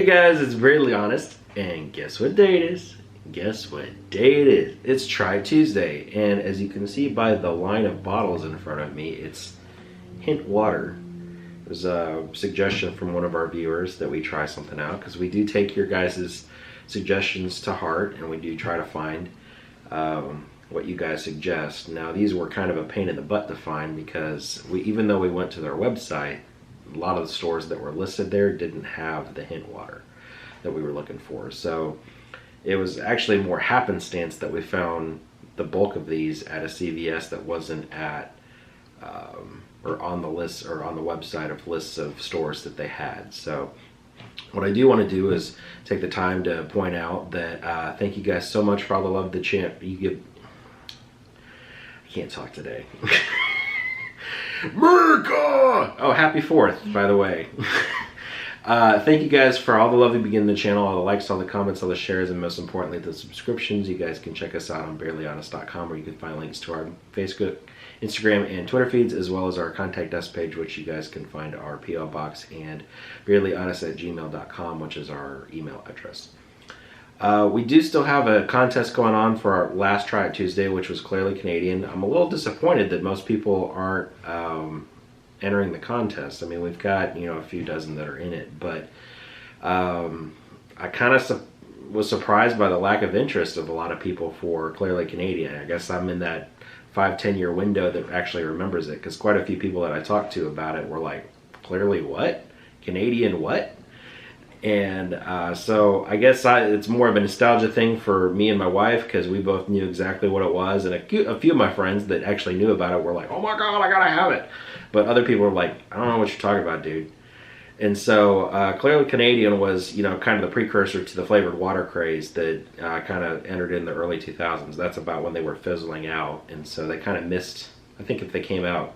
guys, it's Bradley Honest, and guess what day it is? Guess what day it is? It's Try Tuesday, and as you can see by the line of bottles in front of me, it's hint water. It was a suggestion from one of our viewers that we try something out, because we do take your guys' suggestions to heart, and we do try to find what you guys suggest. Now, these were kind of a pain in the butt to find, because even though we went to their website, a lot of the stores that were listed there didn't have the hint water that we were looking for. So it was actually more happenstance that we found the bulk of these at a CVS that wasn't at or on the list or on the website of lists of stores that they had. So what I do want to do is take the time to point out that thank you guys so much for all the love the champ you give. I can't talk today. America! Oh, happy 4th, by the way. Thank you guys for all the love you begin the channel, all the likes, all the comments, all the shares, and most importantly, the subscriptions. You guys can check us out on barelyhonest.com, where you can find links to our Facebook, Instagram, and Twitter feeds, as well as our contact us page, which you guys can find our PO box, and barelyhonest@gmail.com, which is our email address. We do still have a contest going on for our last Try It Tuesday, which was clearly Canadian. I'm a little disappointed that most people aren't entering the contest. I mean, we've got, a few dozen that are in it, but I kind of was surprised by the lack of interest of a lot of people for clearly Canadian. I guess I'm in that 5-10 year window that actually remembers it, because quite a few people that I talked to about it were like, clearly what? Canadian what? And so I guess it's more of a nostalgia thing for me and my wife, because we both knew exactly what it was, and a few of my friends that actually knew about it were like, oh my god, I gotta have it. But other people were like, I don't know what you're talking about, dude. And so clearly Canadian was kind of the precursor to the flavored water craze that kind of entered in the early 2000s. That's about when they were fizzling out, and so they kind of missed. I think if they came out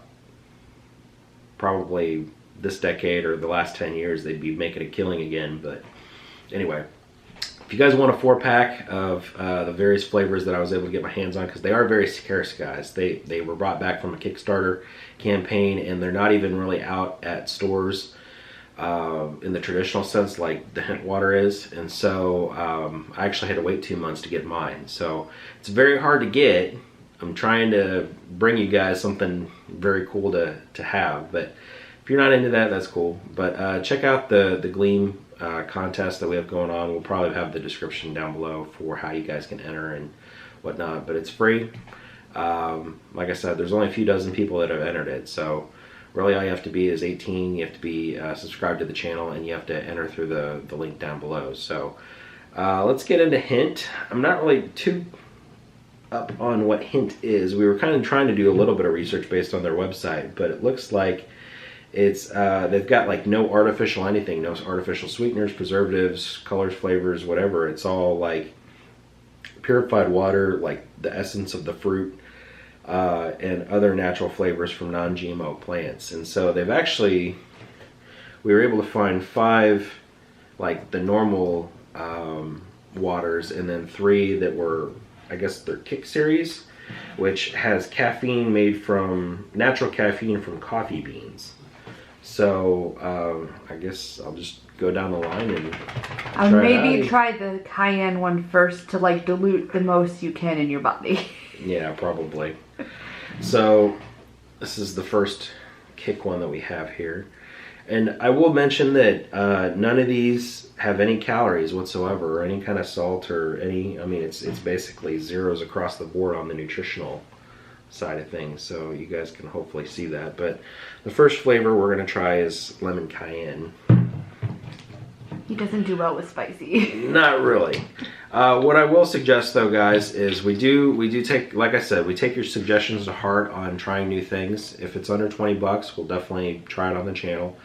probably this decade or the last 10 years, they'd be making a killing again. But anyway, if you guys want a 4-pack of the various flavors that I was able to get my hands on, because they are very scarce, guys. They were brought back from a Kickstarter campaign, and they're not even really out at stores in the traditional sense like the hint water is. And so I actually had to wait 2 months to get mine, so it's very hard to get. I'm trying to bring you guys something very cool to have, but if you're not into that, that's cool. But check out the Gleam contest that we have going on. We'll probably have the description down below for how you guys can enter and whatnot, but it's free. Like I said, there's only a few dozen people that have entered it, so really all you have to be is 18, you have to be subscribed to the channel, and you have to enter through the link down below. So let's get into hint. I'm not really too up on what hint is. We were kind of trying to do a little bit of research based on their website, but it looks like it's they've got like no artificial anything, no artificial sweeteners, preservatives, colors, flavors, whatever. It's all like purified water, like the essence of the fruit, and other natural flavors from non-GMO plants. And so we were able to find 5 like the normal waters, and then 3 that were, I guess, their Kick series, which has caffeine made from natural caffeine from coffee beans. So I guess I'll just go down the line and maybe try the Cayenne one first to like dilute the most you can in your body. Yeah, probably. So this is the first Kick one that we have here, and I will mention that none of these have any calories whatsoever, or any kind of salt, or any. I mean, it's basically zeros across the board on the nutritional side of things, so you guys can hopefully see that. But the first flavor we're going to try is lemon cayenne. He doesn't do well with spicy. Not really. What I will suggest though, guys, is we do take, like I said, we take your suggestions to heart on trying new things. If it's under 20 bucks, we'll definitely try it on the channel.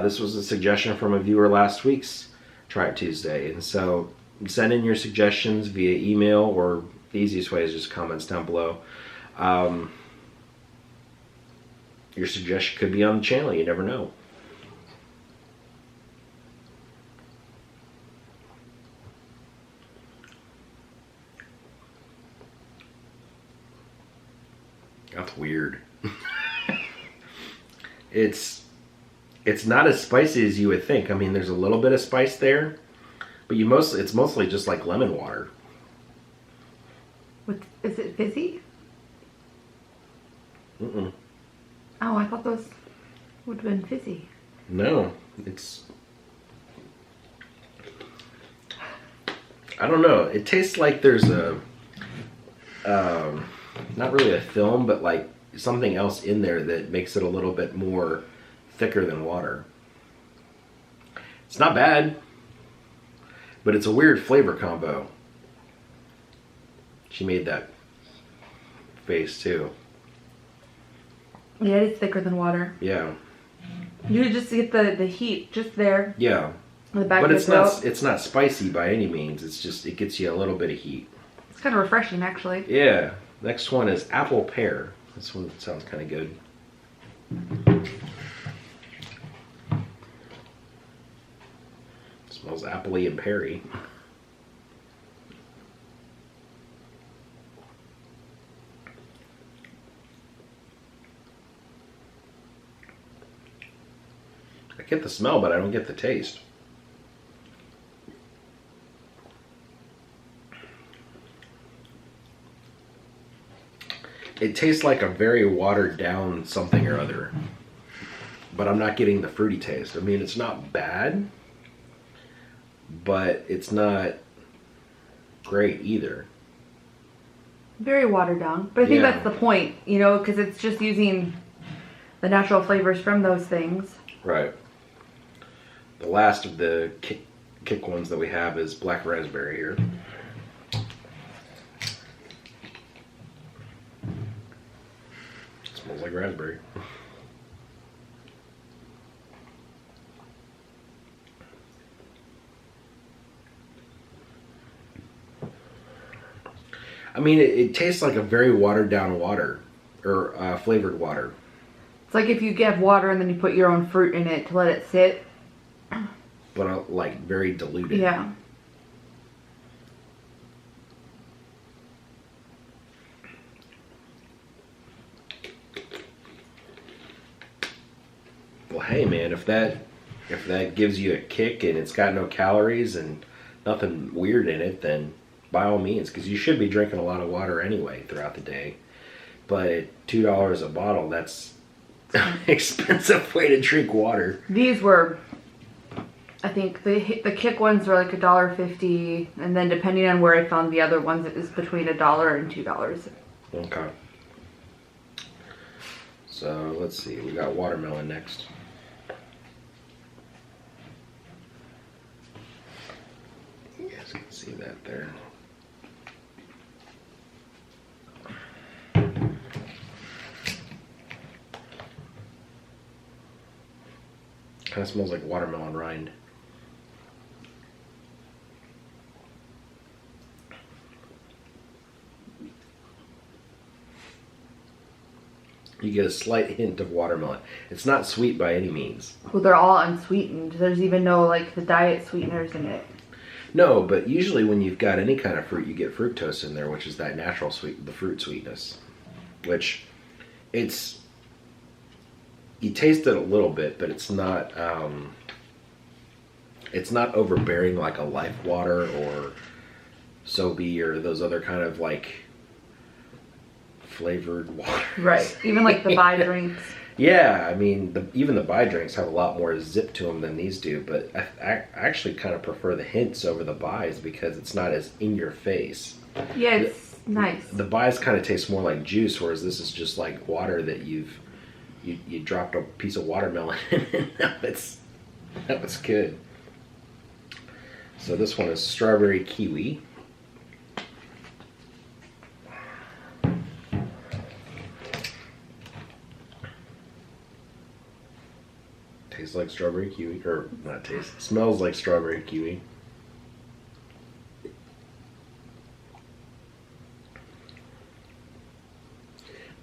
This was a suggestion from a viewer last week's Try It Tuesday, and so send in your suggestions via email, or the easiest way is just comments down below. Your suggestion could be on the channel, you never know. That's weird. It's It's not as spicy as you would think. I mean, there's a little bit of spice there, but it's mostly just like lemon water. Is it fizzy? Mm-mm. Oh, I thought those would have been fizzy. No, it's... I don't know. It tastes like there's a... not really a film, but like something else in there that makes it a little bit more thicker than water. It's not bad, but it's a weird flavor combo. She made that face too. Yeah, it's thicker than water. Yeah. You just get the heat just there. Yeah. On the back But of the throat. it's not spicy by any means. It's just, it gets you a little bit of heat. It's kind of refreshing, actually. Yeah. Next one is apple pear. This one sounds kind of good. Smells appley and peary. I get the smell, but I don't get the taste. It tastes like a very watered down something or other, but I'm not getting the fruity taste. I mean, it's not bad, but it's not great either. Very watered down. But I think that's the point, you know, because it's just using the natural flavors from those things. Right. The last of the kick ones that we have is black raspberry here. Smells like raspberry. I mean, it tastes like a very watered down water, or flavored water. It's like if you get water and then you put your own fruit in it to let it sit. But like very diluted. Yeah. Well, hey man, if that gives you a kick and it's got no calories and nothing weird in it, then by all means, because you should be drinking a lot of water anyway throughout the day. But at $2 a bottle, that's an expensive way to drink water. These were, I think the kick ones were like $1.50, and then depending on where I found the other ones, it was between $1 and $2. Okay. So let's see, we got watermelon next. You guys can see that there. Kind of smells like watermelon rind. You get a slight hint of watermelon. It's not sweet by any means. Well, they're all unsweetened. There's even no like the diet sweeteners in it. No, but usually when you've got any kind of fruit, you get fructose in there, which is that natural sweet, the fruit sweetness. Which, it's, you taste it a little bit, but it's not overbearing like a Life Water or Sobe or those other kind of like flavored water. Right. Even like the buy drinks. Yeah, I mean, even the buy drinks have a lot more zip to them than these do, but I actually kind of prefer the hints over the buys because it's not as in your face. Yeah, it's nice. The buys kind of taste more like juice, whereas this is just like water that you dropped a piece of watermelon in, and now it's good. So this one is strawberry kiwi. Tastes like strawberry kiwi, or not taste, smells like strawberry kiwi.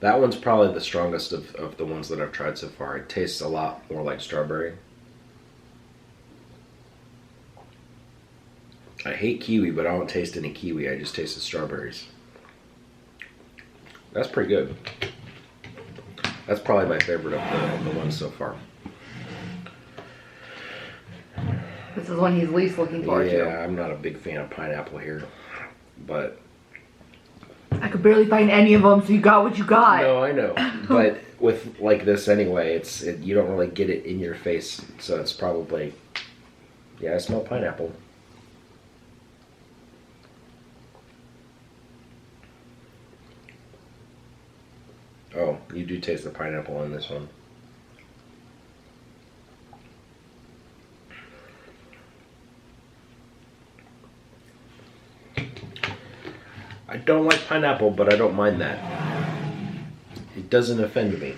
That one's probably the strongest of the ones that I've tried so far. It tastes a lot more like strawberry. I hate kiwi, but I don't taste any kiwi. I just taste the strawberries. That's pretty good. That's probably my favorite of the ones so far. This is one he's least looking forward to. Yeah, I'm not a big fan of pineapple here, but I could barely find any of them, so you got what you got. no, I know. But with like this anyway, you don't really get it in your face, so it's probably, yeah, I smell pineapple. Oh, you do taste the pineapple in this one. I don't like pineapple, but I don't mind that. It doesn't offend me.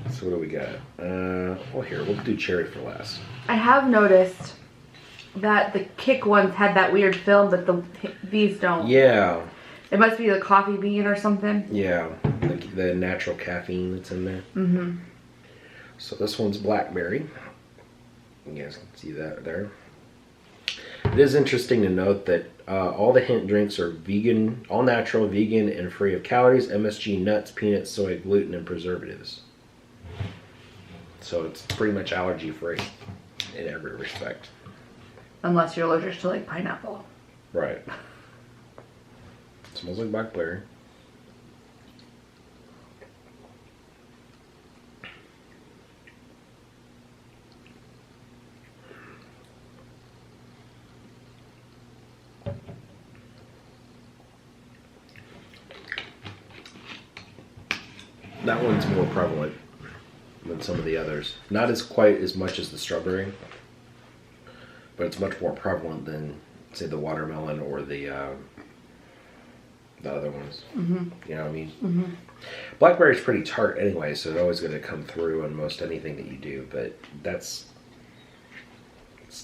So what do we got? Well, here, we'll do cherry for last. I have noticed that the Kick ones had that weird film, but these don't. Yeah. It must be the coffee bean or something. Yeah, the natural caffeine that's in there. Mm-hmm. So this one's blackberry. You guys can see that there. It is interesting to note that all the hint drinks are vegan, all natural, vegan, and free of calories, MSG, nuts, peanuts, soy, gluten, and preservatives. So it's pretty much allergy free in every respect. Unless you're allergic to like pineapple. Right. Smells like blackberry. That one's more prevalent than some of the others. Not as quite as much as the strawberry, but it's much more prevalent than, say, the watermelon or the other ones. Mm-hmm. You know what I mean? Mm-hmm. Blackberry's pretty tart anyway, so it's always going to come through on most anything that you do, but it's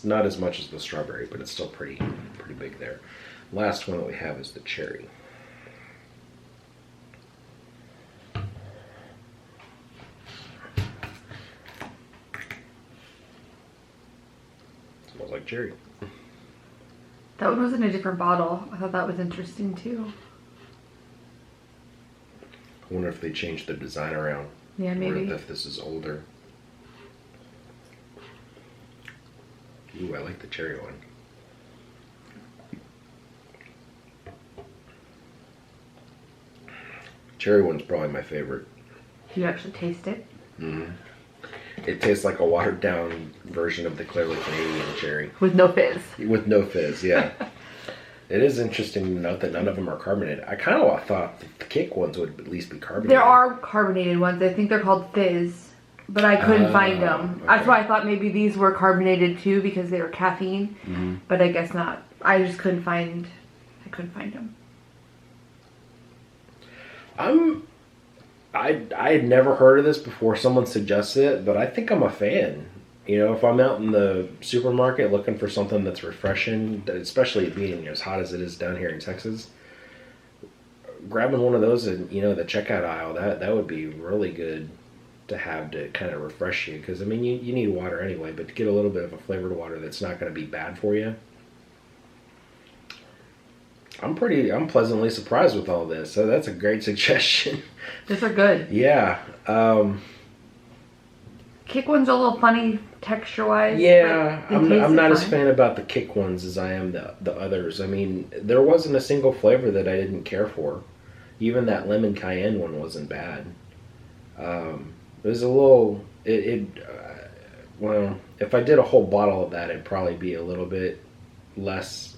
not as much as the strawberry, but it's still pretty big there. Last one that we have is the cherry. Smells like cherry. That one was in a different bottle. I thought that was interesting too. I wonder if they changed the design around. Yeah, maybe. Or if this is older. Ooh, I like the cherry one. Cherry one's probably my favorite. Do you actually taste it? Mm-hmm. It tastes like a watered down version of the clearly Canadian cherry. With no fizz. With no fizz, yeah. It is interesting to note that none of them are carbonated. I kind of thought the Kick ones would at least be carbonated. There are carbonated ones. I think they're called fizz, but I couldn't find them. Okay. That's why I thought maybe these were carbonated too because they were caffeine, Mm-hmm. but I guess not. I just couldn't find. I couldn't find them. I had never heard of this before someone suggested it, but I think I'm a fan. You know, if I'm out in the supermarket looking for something that's refreshing, especially being as hot as it is down here in Texas, grabbing one of those in, you know, the checkout aisle, that would be really good to have to kind of refresh you. Because, I mean, you need water anyway, but to get a little bit of a flavored water that's not going to be bad for you. I'm pleasantly surprised with all this. So that's a great suggestion. These are good. Yeah. Kick ones are a little funny texture-wise. Yeah, I'm not as fine. fan about the Kick ones as I am the others. I mean, there wasn't a single flavor that I didn't care for. Even that lemon cayenne one wasn't bad. It was a little. Well, if I did a whole bottle of that, it'd probably be a little bit less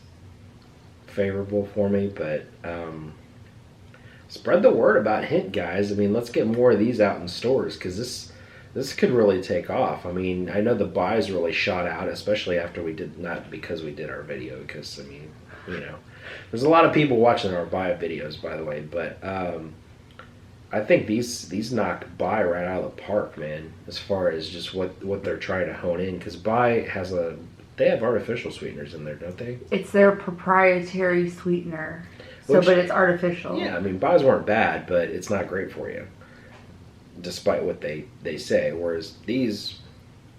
favorable for me. But spread the word about Hint, guys. I mean, let's get more of these out in stores because this could really take off. I mean, I know the buys really shot out, especially after we did, not because we did our video, because, I mean, you know, there's a lot of people watching our buy videos, by the way, but I think these knocked buy right out of the park, man, as far as just what they're trying to hone in, because buy they have artificial sweeteners in there, don't they? It's their proprietary sweetener, but it's artificial. Yeah, I mean, buys weren't bad, but it's not great for you, despite what they say. Whereas these,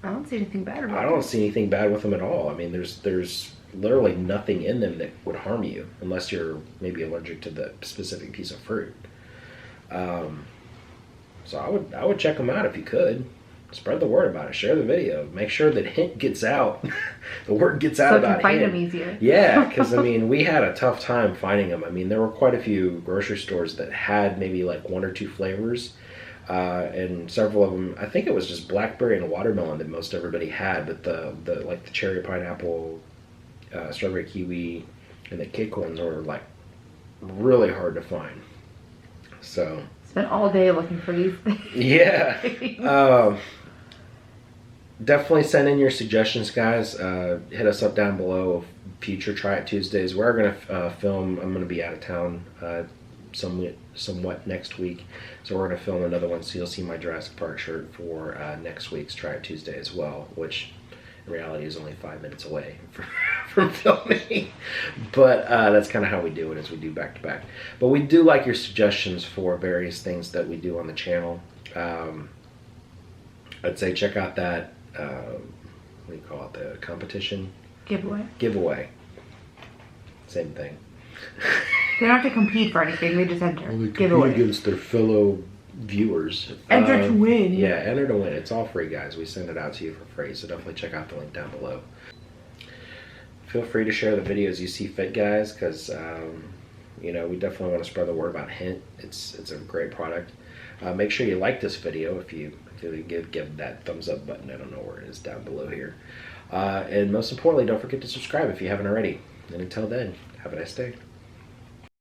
I don't see anything bad about I don't see anything bad with them at all. I mean, there's literally nothing in them that would harm you unless you're maybe allergic to the specific piece of fruit. So I would check them out if you could. spread the word about it. Share the video. Make sure that hint gets out. The word gets out so about I can find hint. them easier. Yeah, because I mean, we had a tough time finding them. I mean, there were quite a few grocery stores that had maybe like 1 or 2 flavors, and several of them. I think it was just blackberry and watermelon that most everybody had, but the like the cherry pineapple, strawberry kiwi, and the kick ones were like really hard to find. So spent all day looking for these things. Yeah. Definitely send in your suggestions, guys. Hit us up down below of future Try It Tuesdays. We're going to film. I'm going to be out of town somewhat next week. So we're going to film another one. So you'll see my Jurassic Park shirt for next week's Try It Tuesday as well, which in reality is only 5 minutes away from filming. But that's kind of how we do it, is we do back to back. But we do like your suggestions for various things that we do on the channel. I'd say check out that, what do you call it, the competition? Giveaway. Same thing. They don't have to compete for anything, they just enter. Well, they compete giveaway. against their fellow viewers. Enter to win. Yeah, enter to win. It's all free, guys. We send it out to you for free, so definitely check out the link down below. Feel free to share the videos you see fit, guys, because you know, we definitely want to spread the word about Hint. It's a great product. Make sure you like this video. If you give that thumbs up button, I don't know where it is, down below here. And most importantly, don't forget to subscribe if you haven't already. And until then, have a nice day.